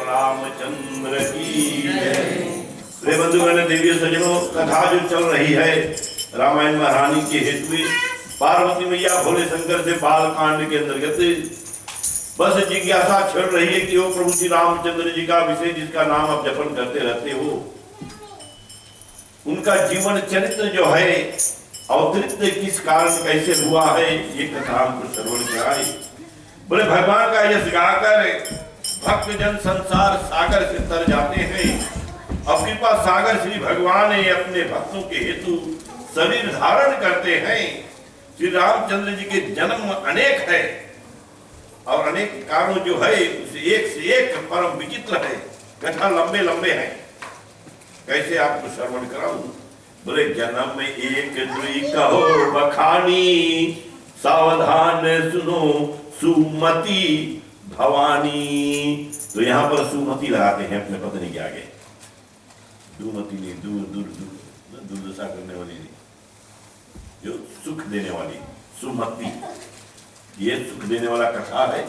रामचंद्र की जय। बंधुगण देवी सज्जनों, कथा जो चल रही है रामायण महारानी के हेतु में, पार्वती मैया भोले शंकर से बाल कांड के अंतर्गत बस जिज्ञासा छिड़ रही है कि वो प्रभु श्री रामचंद्र जी का विषय जिसका नाम आप जपन करते रहते हो, उनका जीवन चरित्र जो है अवतरित किस कारण कैसे हुआ है, ये कथा हमको श्रवण कराए। बोले भगवान का यश गाकर भक्त जन संसार सागर से तर जाते हैं। अब कृपा सागर श्री भगवान अपने भक्तों के हेतु शरीर धारण करते हैं। श्री रामचंद्र जी के जन्म अनेक है और अनेक कारण जो है उसे एक से एक परम विचित्र है। कथा लंबे लंबे हैं, कैसे आपको श्रवण कराऊं। बोले जन्म में एक दुई कहो बखानी, सावधान सुनो सुमति भवानी। तो यहाँ पर सुमति लगाते हैं अपने पत्नी के आगे। दुमति नहीं, दुर्दशा करने वाली नहीं, जो सुख देने वाली सुमति, ये सुख देने वाला कथा है।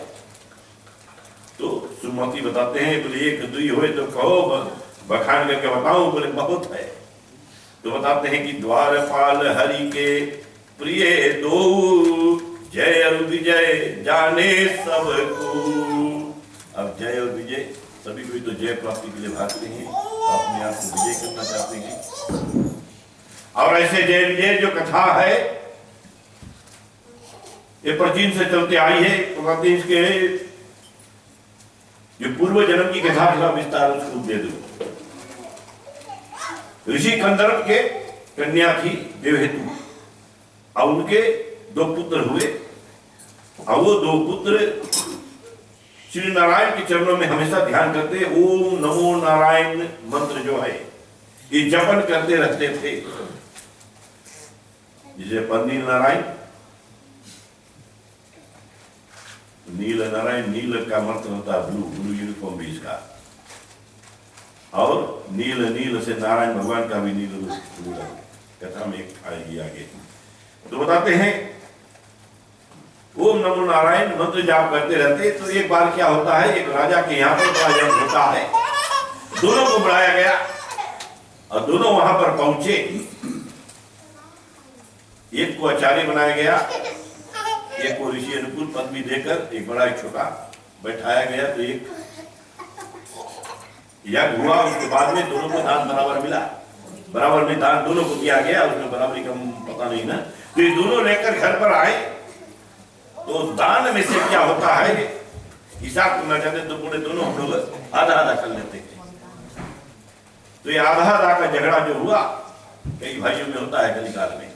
तो सुमति बताते हैं। बोले एक दुई हुए तो कहो, बखान करके बताओ। बोले बहुत है। तो बताते हैं कि द्वारपाल हरि के प्रिय दो, जय और विजय जाने सबको। अब जय और विजय, सभी कोई तो जय प्राप्ति के लिए भागते हैं, अपने आप को विजय करना चाहते हैं। और ऐसे जय विजय जो कथा है ये प्राचीन से चलते आई है। तो इसके जो पूर्व जन्म की कथा का विस्तार उसको दे दो। ऋषि कंदर्प के कन्या थी देवहेतु, और उनके 2 पुत्र हुए, और वो 2 पुत्र श्री नारायण के चरणों में हमेशा ध्यान करते, ओम नमो नारायण मंत्र जो है ये जपन करते रहते थे। जिसे पंडित नारायण, नील नारायण, नील का मतलब होता है ब्लू, ब्लू यूनिफॉर्म भी इसका, और नील नील से नारायण भगवान का भी नील कथा में आएगी आगे। तो बताते हैं ओम नमो नारायण मंत्र जाप करते रहते। तो एक बार क्या होता है, एक राजा के यहाँ पर बड़ा यज्ञ होता है, दोनों को बुलाया गया और दोनों वहां पर पहुंचे। एक को आचार्य बनाया गया, एक को ऋषि अनुकूल पदवी देकर एक बड़ा एक छोटा बैठाया गया। तो एक यज्ञ हुआ, उसके बाद में दोनों को दान बराबर मिला, बराबर में दान दोनों को दिया गया, उसमें बराबरी का पता नहीं ना। तो ये दोनों लेकर घर पर आए, तो दान में से क्या होता है हिसाब करना चाहते तो पूरे दोनों हम लोग आधा आधा कर लेते हैं। तो ये आधा आधा का झगड़ा जो हुआ कई भाइयों में होता है कलिकाल में,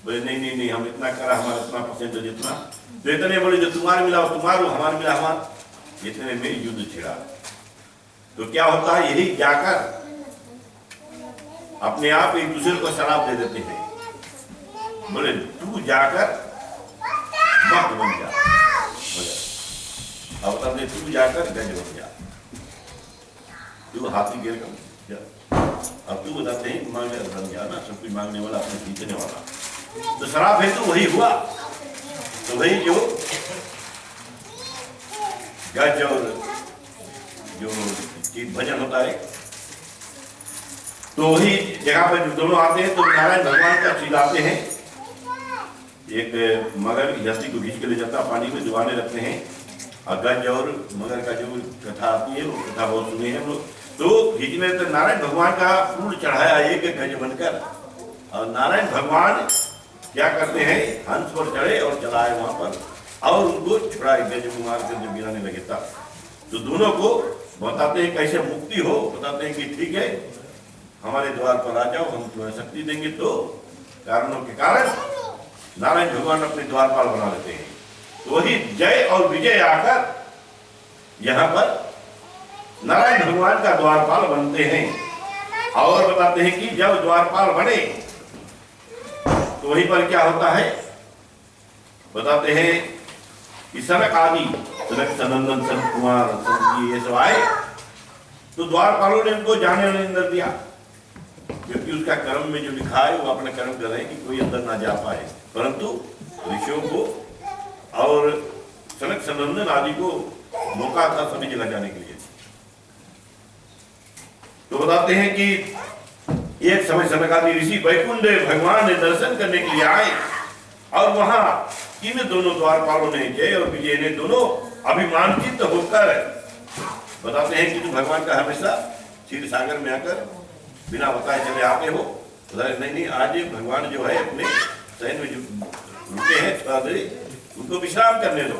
बोले नहीं नहीं नहीं हम इतना करा, हमारा इतना परसेंट जितना, तो इतने बोले जो तुम्हारे मिला तुम्हारो, हमारे मिला हमारा, इतने में युद्ध छिड़ा। तो क्या होता है, यही जाकर अपने आप एक दूसरे को शराब दे देते हैं, बोले तू जाकर भक्त बन जा, अब बता दे तू जाकर गज बन जा, तू हाथी गिर कर, अब तू बताते हैं मांगने बन जा ना, सब कुछ मांगने वाला अपने जीतने वाला। तो शराब है तो वही हुआ। तो वही जो गज और जो भजन होता है, तो वही जगह पर जो दोनों आते हैं तो नारायण भगवान का चिल्लाते हैं। एक मगर हस्ती को खींच के ले जाता पानी में डुबाने रखते हैं, और गज और मगर का जो कथा आती है वो कथा बहुत सुनी है हम लोग। तो खींचने तो नारायण भगवान का फूल चढ़ाया एक गज बनकर, और नारायण भगवान क्या करते हैं, हंस पर चढ़े और चलाए वहां पर, और उनको छुड़ाए गज को मार कर जब गिराने लगे तब। तो दोनों को बताते हैं कैसे मुक्ति हो, बताते हैं कि ठीक है हमारे द्वार पर आ जाओ, हम तुम्हें शक्ति देंगे। तो कारणों के कारण नारायण भगवान अपने द्वारपाल बना लेते हैं। तो वही जय और विजय आकर यहाँ पर नारायण भगवान का द्वारपाल बनते हैं। और बताते हैं कि जब द्वारपाल बने तो वहीं पर क्या होता है, बताते हैं कि सनक आदि, सनक सनंदन सनक कुमार ये सब आए, तो द्वारपालों ने उनको जाने नहीं अंदर दिया, क्योंकि उसका कर्म में जो लिखा है वो अपना कर्म कर रहे हैं कि कोई अंदर ना जा पाए। परंतु ऋषियों को और सनक सनंदन आदि को मौका था सभी जगह जाने के लिए। तो बताते हैं कि एक समय सनक आदि ऋषि वैकुंठ भगवान ने दर्शन करने के लिए आए, और वहां इन दोनों द्वारपालों ने, जय और विजय ने, दोनों अभिमानित होकर बताते हैं कि तुम भगवान का हमेशा क्षीर सागर में आकर बिना बताए चले आते हो। नहीं नहीं आज भगवान जो है अपने शयन में जो रुके हैं थोड़ा देर उनको विश्राम करने दो।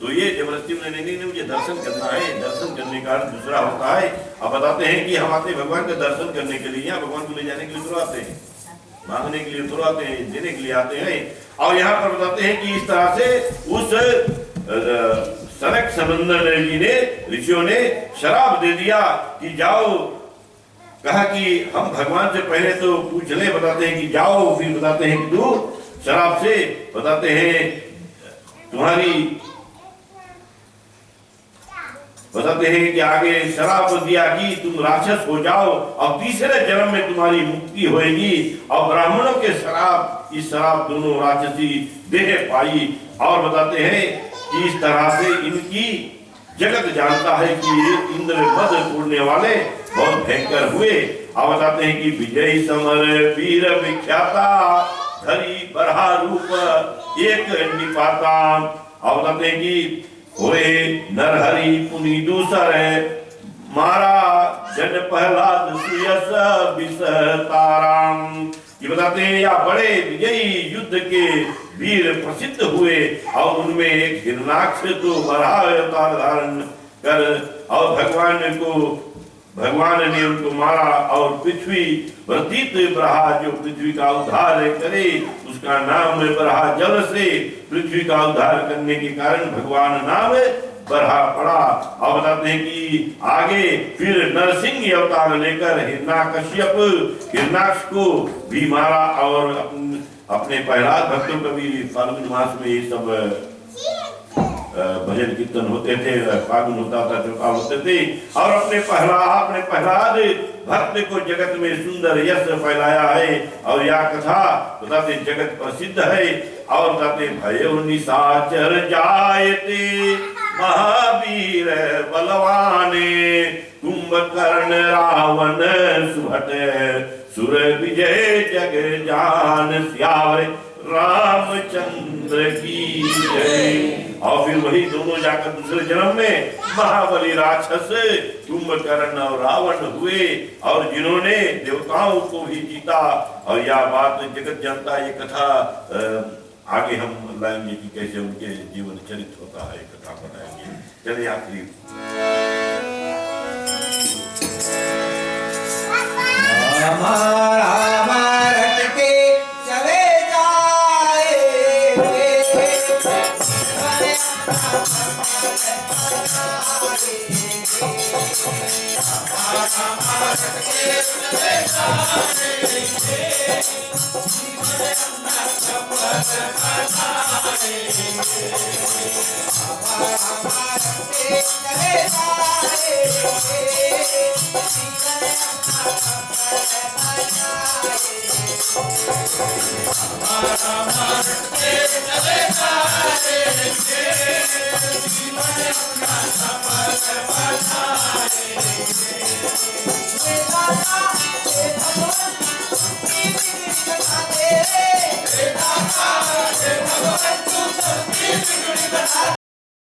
तो ये जबरदस्ती में नहीं नहीं मुझे दर्शन करना है, दर्शन करने का दूसरा होता है। अब बताते हैं कि हम आते भगवान का दर्शन करने के लिए, यहाँ भगवान को ले जाने के लिए तो आते हैं, मांगने के लिए तो आते हैं, देने के लिए आते हैं। और यहाँ पर बताते हैं कि इस तरह से उस सनक सनंदन जी ने, ऋषियों ने शराब दे दिया कि जाओ, कहा कि हम भगवान से पहले तो पूछ ले, बताते हैं कि जाओ, फिर बताते हैं कि तू शराब से, बताते हैं तुम्हारी, बताते हैं कि आगे शराब दिया कि तुम राक्षस हो जाओ और तीसरे जन्म में तुम्हारी मुक्ति होएगी। और ब्राह्मणों के शराब, इस शराब दोनों राक्षसी देह पाई। और बताते हैं कि इस तरह से इनकी जगत जानता है कि ये इंद्र मद तोड़ने वाले बहुत भयंकर हुए। अब बताते हैं कि विजय समर वीर विख्याता धरी बरहा रूप एक निपाता। अब बताते हैं कि होए नरहरि पुनि दूसर मारा जन प्रहलाद सुयस विसताराम। ये बताते हैं या बड़े विजयी युद्ध के वीर प्रसिद्ध हुए और उनमें एक हिरणाक्ष तो बड़ा अवतार धारण कर और भगवान ने उनको मारा और पृथ्वी वर्तित बरहा जो पृथ्वी का उद्धार करे उसका नाम बरहा जल से पृथ्वी का उद्धार करने के कारण भगवान नाम बरहा पड़ा। और बताते हैं कि आगे फिर नरसिंह अवतार लेकर हिरणाक्ष को भी मारा और अपने प्रहलाद भक्तों को भी फाल्गुन मास में ये सब भजन कीर्तन होते थे, फागुन होता था, चौथा होते थे और अपने प्रहलाद भक्त को जगत में सुंदर यश फैलाया है। और यह कथा बताते जगत प्रसिद्ध है और बताते भयो निशाचर जायते महावीर बलवाने कुंभकर्ण रावण सुभट सुर विजय जग जान श्यावर रामचंद्र की जय। और फिर वही दोनों जाकर दूसरे जन्म में महाबली राक्षस कुंभकर्ण और रावण हुए और जिन्होंने देवताओं को भी जीता। और यह बात जगत जानता, ये कथा आगे हम लाएंगे कि कैसे उनके जीवन चरित होता है, कथा बताएंगे। चलिए आखिरी